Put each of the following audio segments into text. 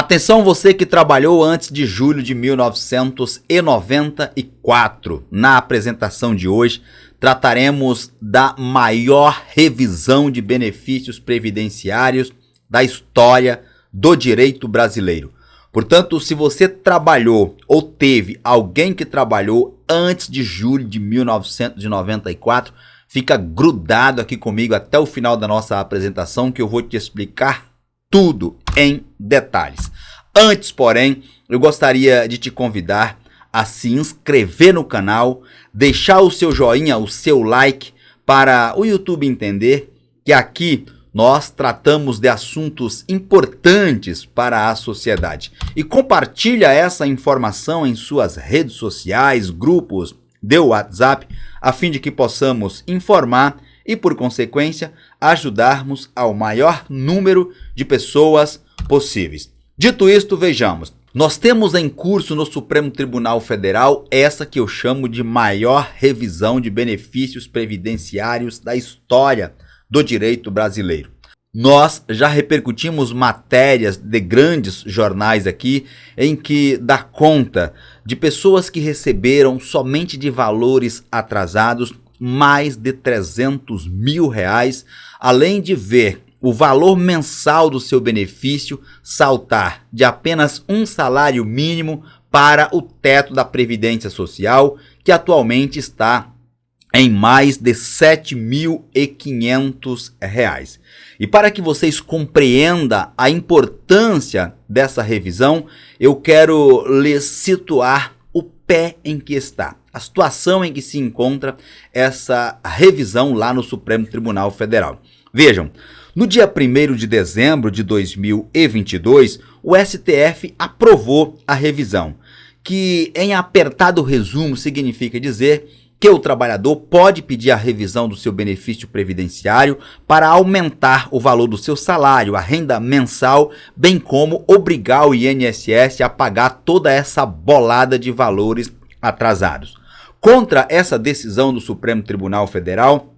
Atenção você que trabalhou antes de julho de 1994. Na apresentação de hoje, trataremos da maior revisão de benefícios previdenciários da história do direito brasileiro. Portanto, se você trabalhou ou teve alguém que trabalhou antes de julho de 1994, fica grudado aqui comigo até o final da nossa apresentação que eu vou te explicar tudo em detalhes. Antes, porém, eu gostaria de te convidar a se inscrever no canal, deixar o seu joinha, o seu like, para o YouTube entender que aqui nós tratamos de assuntos importantes para a sociedade. E compartilha essa informação em suas redes sociais, grupos de WhatsApp, a fim de que possamos informar e, por consequência, ajudarmos ao maior número de pessoas possíveis. Dito isto, vejamos. Nós temos em curso no Supremo Tribunal Federal essa que eu chamo de maior revisão de benefícios previdenciários da história do direito brasileiro. Nós já repercutimos matérias de grandes jornais aqui em que dá conta de pessoas que receberam somente de valores atrasados mais de R$300 mil, além de ver o valor mensal do seu benefício saltar de apenas um salário mínimo para o teto da Previdência Social, que atualmente está em mais de R$7.500. E para que vocês compreendam a importância dessa revisão, eu quero lhes situar o pé em que está, a situação em que se encontra essa revisão lá no Supremo Tribunal Federal. Vejam, no dia 1º de dezembro de 2022, o STF aprovou a revisão, que em apertado resumo significa dizer que o trabalhador pode pedir a revisão do seu benefício previdenciário para aumentar o valor do seu salário, a renda mensal, bem como obrigar o INSS a pagar toda essa bolada de valores atrasados. Contra essa decisão do Supremo Tribunal Federal,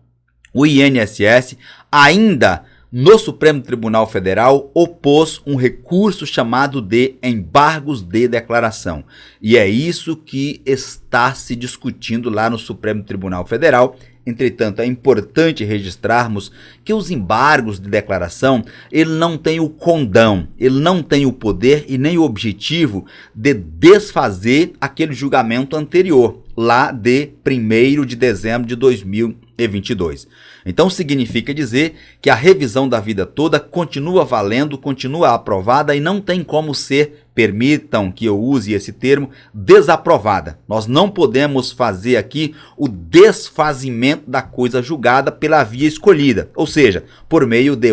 o INSS ainda no Supremo Tribunal Federal opôs um recurso chamado de embargos de declaração. E é isso que está se discutindo lá no Supremo Tribunal Federal. Entretanto, é importante registrarmos que os embargos de declaração, ele não tem o condão, ele não tem o poder e nem o objetivo de desfazer aquele julgamento anterior, lá de 1º de dezembro de 2022. Então significa dizer que a revisão da vida toda continua valendo, continua aprovada e não tem como ser, permitam que eu use esse termo, desaprovada. Nós não podemos fazer aqui o desfazimento da coisa julgada pela via escolhida, ou seja, por meio de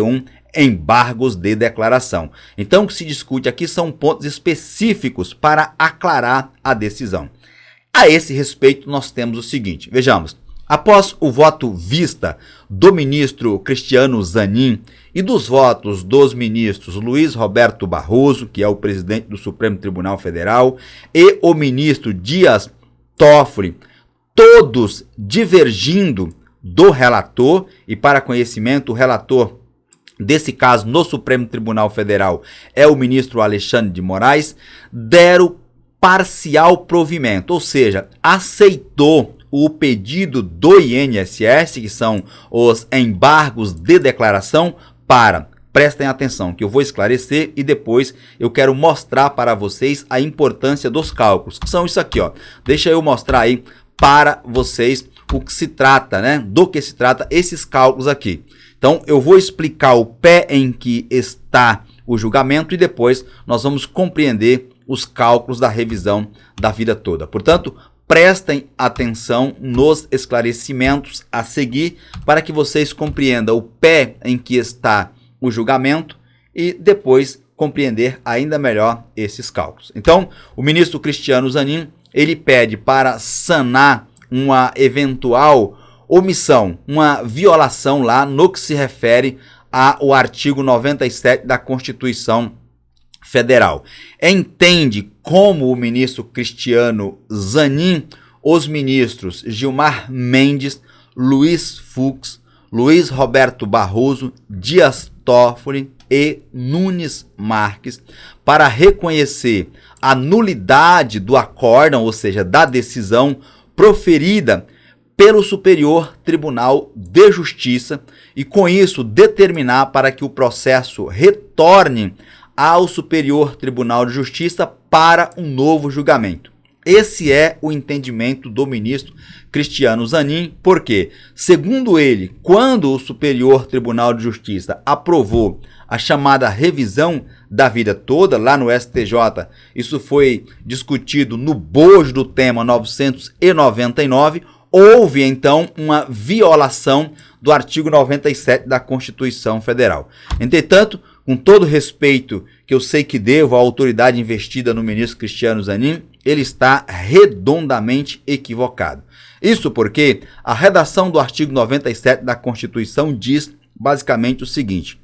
embargos de declaração. Então o que se discute aqui são pontos específicos para aclarar a decisão. A esse respeito nós temos o seguinte, vejamos. Após o voto vista do ministro Cristiano Zanin e dos votos dos ministros Luiz Roberto Barroso, que é o presidente do Supremo Tribunal Federal, e o ministro Dias Toffoli, todos divergindo do relator, e para conhecimento, o relator desse caso no Supremo Tribunal Federal é o ministro Alexandre de Moraes, deram parcial provimento, ou seja, aceitou o pedido do INSS, que são os embargos de declaração, prestem atenção, que eu vou esclarecer e depois eu quero mostrar para vocês a importância dos cálculos, que são isso aqui, ó. Deixa eu mostrar aí para vocês o que se trata, né? Do que se trata esses cálculos aqui. Então, eu vou explicar o pé em que está o julgamento e depois nós vamos compreender os cálculos da revisão da vida toda. Portanto, prestem atenção nos esclarecimentos a seguir para que vocês compreendam o pé em que está o julgamento e depois compreender ainda melhor esses cálculos. Então, o ministro Cristiano Zanin, ele pede para sanar uma eventual omissão, uma violação lá no que se refere ao artigo 97 da Constituição Federal. Entende como o ministro Cristiano Zanin, os ministros Gilmar Mendes, Luiz Fux, Luiz Roberto Barroso, Dias Toffoli e Nunes Marques para reconhecer a nulidade do acórdão, ou seja, da decisão proferida pelo Superior Tribunal de Justiça e, com isso, determinar para que o processo retorne ao Superior Tribunal de Justiça para um novo julgamento. Esse é o entendimento do ministro Cristiano Zanin, porque, segundo ele, quando o Superior Tribunal de Justiça aprovou a chamada revisão da vida toda lá no STJ, isso foi discutido no bojo do tema 999, houve então uma violação do artigo 97 da Constituição Federal. Entretanto, com todo respeito que eu sei que devo à autoridade investida no ministro Cristiano Zanin, ele está redondamente equivocado. Isso porque a redação do artigo 97 da Constituição diz basicamente o seguinte: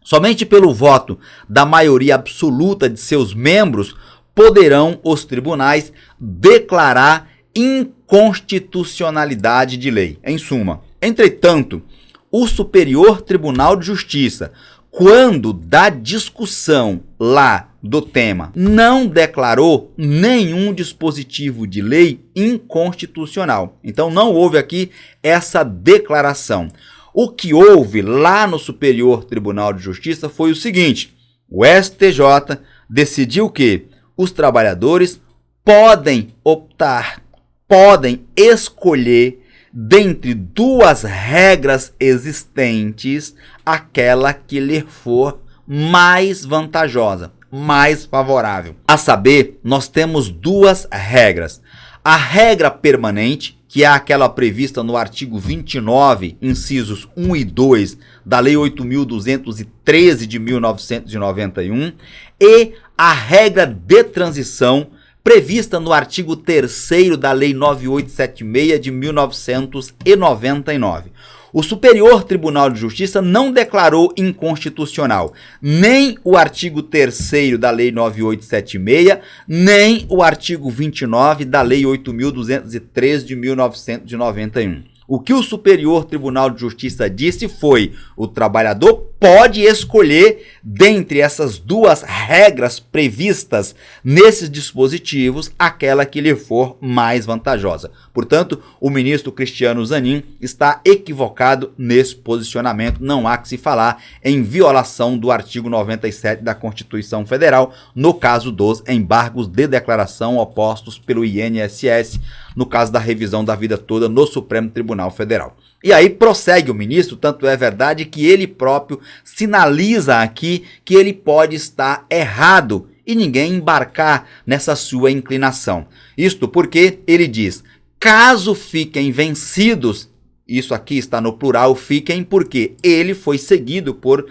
somente pelo voto da maioria absoluta de seus membros poderão os tribunais declarar inconstitucionalidade de lei. Em suma, entretanto, o Superior Tribunal de Justiça, quando da discussão lá do tema, não declarou nenhum dispositivo de lei inconstitucional. Então não houve aqui essa declaração. O que houve lá no Superior Tribunal de Justiça foi o seguinte: o STJ decidiu que os trabalhadores podem optar, podem escolher dentre duas regras existentes aquela que lhe for mais vantajosa, mais favorável. A saber, nós temos duas regras. A regra permanente, que é aquela prevista no artigo 29, incisos 1 e 2 da Lei 8.213 de 1991, e a regra de transição, prevista no artigo 3º da Lei 9876 de 1999. O Superior Tribunal de Justiça não declarou inconstitucional nem o artigo 3º da Lei 9876, nem o artigo 29 da Lei 8.213 de 1991. O que o Superior Tribunal de Justiça disse foi: o trabalhador pode escolher dentre essas duas regras previstas nesses dispositivos aquela que lhe for mais vantajosa. Portanto, o ministro Cristiano Zanin está equivocado nesse posicionamento. Não há que se falar em violação do artigo 97 da Constituição Federal, no caso dos embargos de declaração opostos pelo INSS, no caso da revisão da vida toda no Supremo Tribunal Federal. E aí prossegue o ministro, tanto é verdade que ele próprio sinaliza aqui que ele pode estar errado e ninguém embarcar nessa sua inclinação. Isto porque ele diz: caso fiquem vencidos, isso aqui está no plural, fiquem, porque ele foi seguido por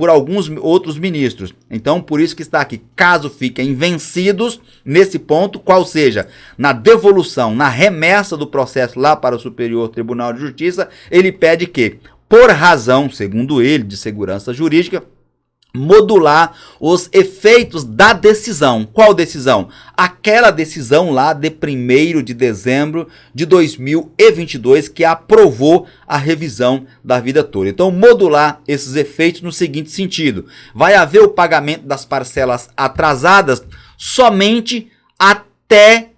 alguns outros ministros. Então, por isso que está aqui, caso fiquem vencidos, nesse ponto, qual seja, na devolução, na remessa do processo lá para o Superior Tribunal de Justiça, ele pede que, por razão, segundo ele, de segurança jurídica, modular os efeitos da decisão. Qual decisão? Aquela decisão lá de 1º de dezembro de 2022 que aprovou a revisão da vida toda. Então, modular esses efeitos no seguinte sentido: vai haver o pagamento das parcelas atrasadas somente até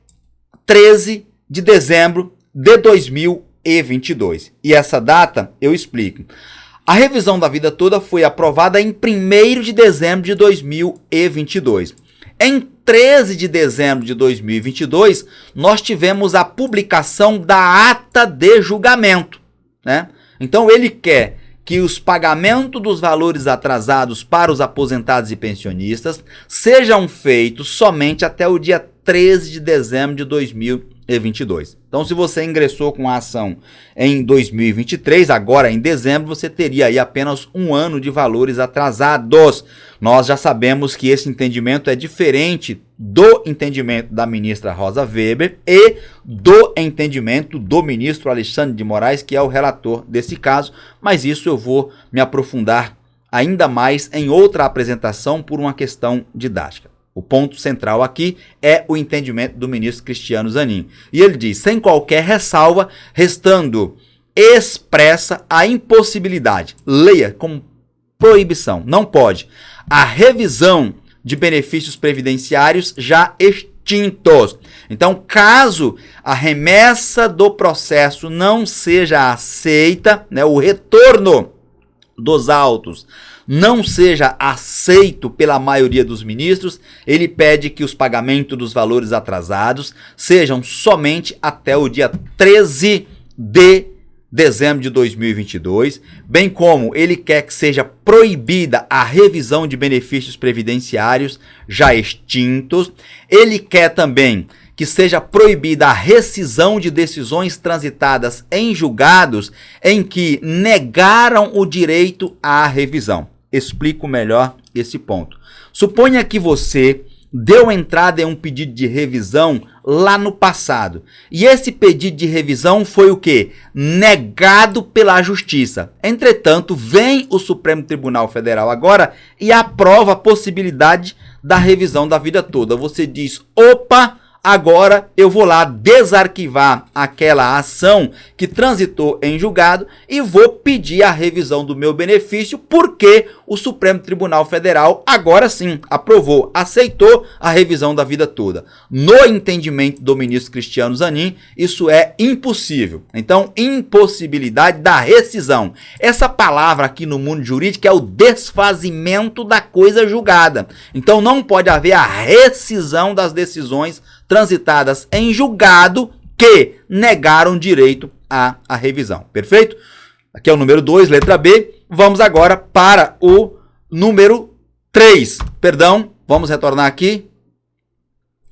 13 de dezembro de 2022. E essa data eu explico. A revisão da vida toda foi aprovada em 1º de dezembro de 2022. Em 13 de dezembro de 2022, nós tivemos a publicação da ata de julgamento, né? Então, ele quer que os pagamentos dos valores atrasados para os aposentados e pensionistas sejam feitos somente até o dia 13 de dezembro de 2022. Então, se você ingressou com a ação em 2023, agora em dezembro, você teria aí apenas um ano de valores atrasados. Nós já sabemos que esse entendimento é diferente do entendimento da ministra Rosa Weber e do entendimento do ministro Alexandre de Moraes, que é o relator desse caso, mas isso eu vou me aprofundar ainda mais em outra apresentação por uma questão didática. O ponto central aqui é o entendimento do ministro Cristiano Zanin. E ele diz: sem qualquer ressalva, restando expressa a impossibilidade. Leia como proibição, não pode. A revisão de benefícios previdenciários já extintos. Então, caso a remessa do processo não seja aceita, né, o retorno dos autos não seja aceito pela maioria dos ministros, ele pede que os pagamentos dos valores atrasados sejam somente até o dia 13 de dezembro de 2022, bem como ele quer que seja proibida a revisão de benefícios previdenciários já extintos. Ele quer também que seja proibida a rescisão de decisões transitadas em julgados em que negaram o direito à revisão. Explico melhor esse ponto. Suponha que você deu entrada em um pedido de revisão lá no passado. E esse pedido de revisão foi o quê? Negado pela Justiça. Entretanto, vem o Supremo Tribunal Federal agora e aprova a possibilidade da revisão da vida toda. Você diz, opa, agora eu vou lá desarquivar aquela ação que transitou em julgado e vou pedir a revisão do meu benefício, porque o Supremo Tribunal Federal agora sim aprovou, aceitou a revisão da vida toda. No entendimento do ministro Cristiano Zanin, isso é impossível. Então, impossibilidade da rescisão. Essa palavra aqui no mundo jurídico é o desfazimento da coisa julgada. Então, não pode haver a rescisão das decisões transitadas em julgado que negaram direito à revisão. Perfeito? Aqui é o número 2, letra B. Vamos agora para o número 3. Perdão, vamos retornar aqui.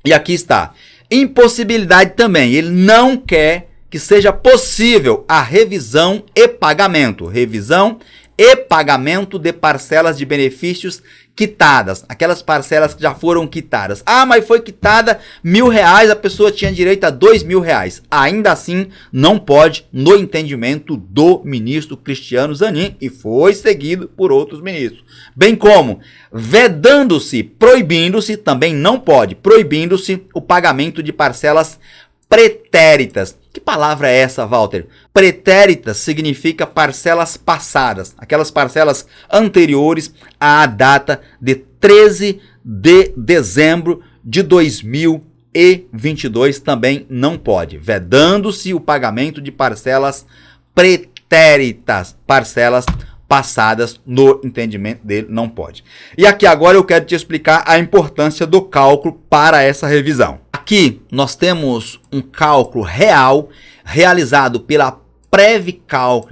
E aqui está. Impossibilidade também. Ele não quer que seja possível a revisão e pagamento. Revisão e pagamento de parcelas de benefícios quitadas, aquelas parcelas que já foram quitadas. Ah, mas foi quitada R$1.000, a pessoa tinha direito a R$2.000. Ainda assim, não pode, no entendimento do ministro Cristiano Zanin, e foi seguido por outros ministros. Bem como, vedando-se, proibindo-se, também não pode, proibindo-se o pagamento de parcelas pretéritas. Que palavra é essa, Walter? Pretéritas significa parcelas passadas, aquelas parcelas anteriores à data de 13 de dezembro de 2022 também não pode, vedando-se o pagamento de parcelas pretéritas, parcelas passadas, no entendimento dele não pode. E aqui agora eu quero te explicar a importância do cálculo para essa revisão. Aqui nós temos um cálculo real realizado pela Previcalc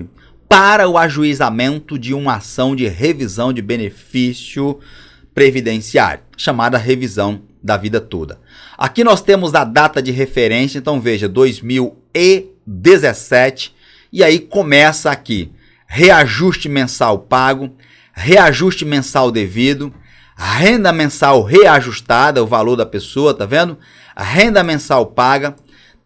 para o ajuizamento de uma ação de revisão de benefício previdenciário, chamada revisão da vida toda. Aqui nós temos a data de referência, então veja, 2017, e aí começa aqui, reajuste mensal pago, reajuste mensal devido, renda mensal reajustada, o valor da pessoa, tá vendo? A renda mensal paga,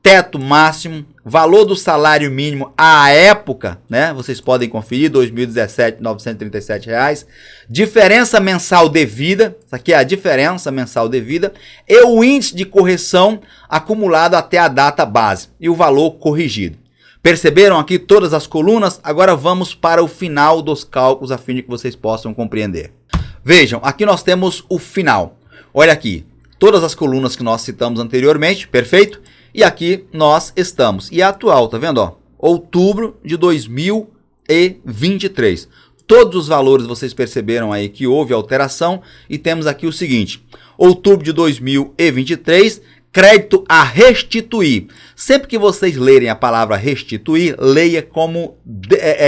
teto máximo, valor do salário mínimo à época, né? Vocês podem conferir, 2017, R$ 937, diferença mensal devida, isso aqui é a diferença mensal devida, e o índice de correção acumulado até a data base, e o valor corrigido. Perceberam aqui todas as colunas? Agora vamos para o final dos cálculos, a fim de que vocês possam compreender. Vejam, aqui nós temos o final. Olha aqui, todas as colunas que nós citamos anteriormente, perfeito? E aqui nós estamos. E a atual, tá vendo? Ó, outubro de 2023. Todos os valores vocês perceberam aí que houve alteração. E temos aqui o seguinte. Outubro de 2023, crédito a restituir. Sempre que vocês lerem a palavra restituir, leia como,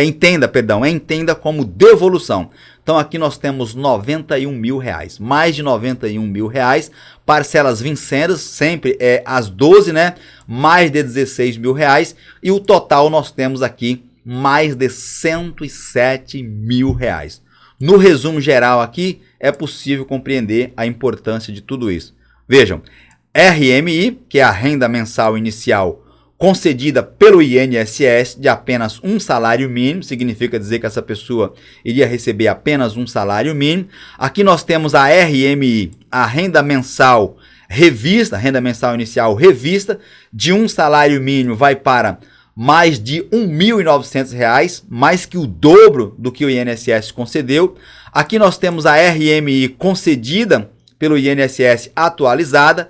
entenda como devolução. Então aqui nós temos R$91.000, mais de R$91.000, parcelas vincendas, sempre as 12, né? Mais de R$16.000 e o total nós temos aqui mais de R$107.000. No resumo geral aqui é possível compreender a importância de tudo isso. Vejam, RMI, que é a renda mensal inicial concedida pelo INSS de apenas um salário mínimo, significa dizer que essa pessoa iria receber apenas um salário mínimo. Aqui nós temos a RMI, a renda mensal revista, renda mensal inicial revista, de um salário mínimo vai para mais de R$ 1.900, mais que o dobro do que o INSS concedeu. Aqui nós temos a RMI concedida pelo INSS atualizada,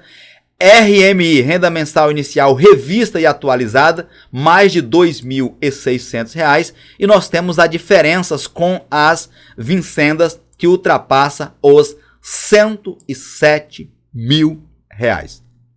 RMI, renda mensal inicial revista e atualizada, mais de R$ 2.600, e nós temos as diferenças com as vincendas que ultrapassa os R$ 107 mil.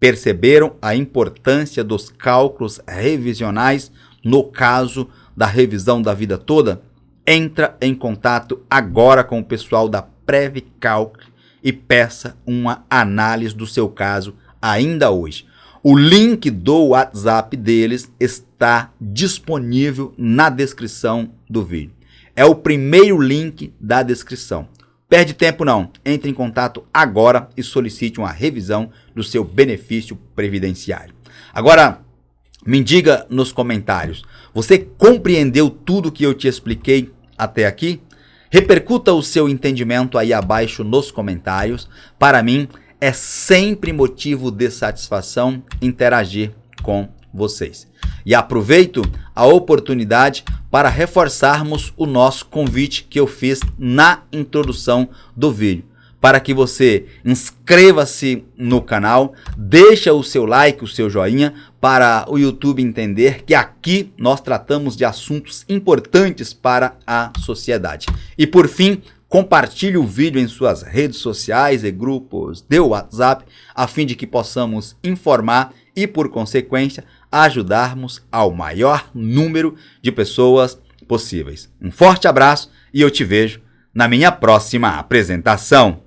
Perceberam a importância dos cálculos revisionais no caso da revisão da vida toda? Entra em contato agora com o pessoal da Previcalc e peça uma análise do seu caso ainda hoje. O link do WhatsApp deles está disponível na descrição do vídeo. É o primeiro link da descrição. Perde tempo não, entre em contato agora e solicite uma revisão do seu benefício previdenciário. Agora, me diga nos comentários, você compreendeu tudo que eu te expliquei até aqui? Repercuta o seu entendimento aí abaixo nos comentários. Para mim, é sempre motivo de satisfação interagir com vocês. E aproveito a oportunidade para reforçarmos o nosso convite que eu fiz na introdução do vídeo. Para que você inscreva-se no canal, deixa o seu like, o seu joinha, para o YouTube entender que aqui nós tratamos de assuntos importantes para a sociedade. E por fim, compartilhe o vídeo em suas redes sociais e grupos de WhatsApp, a fim de que possamos informar e, por consequência, ajudarmos ao maior número de pessoas possíveis. Um forte abraço e eu te vejo na minha próxima apresentação.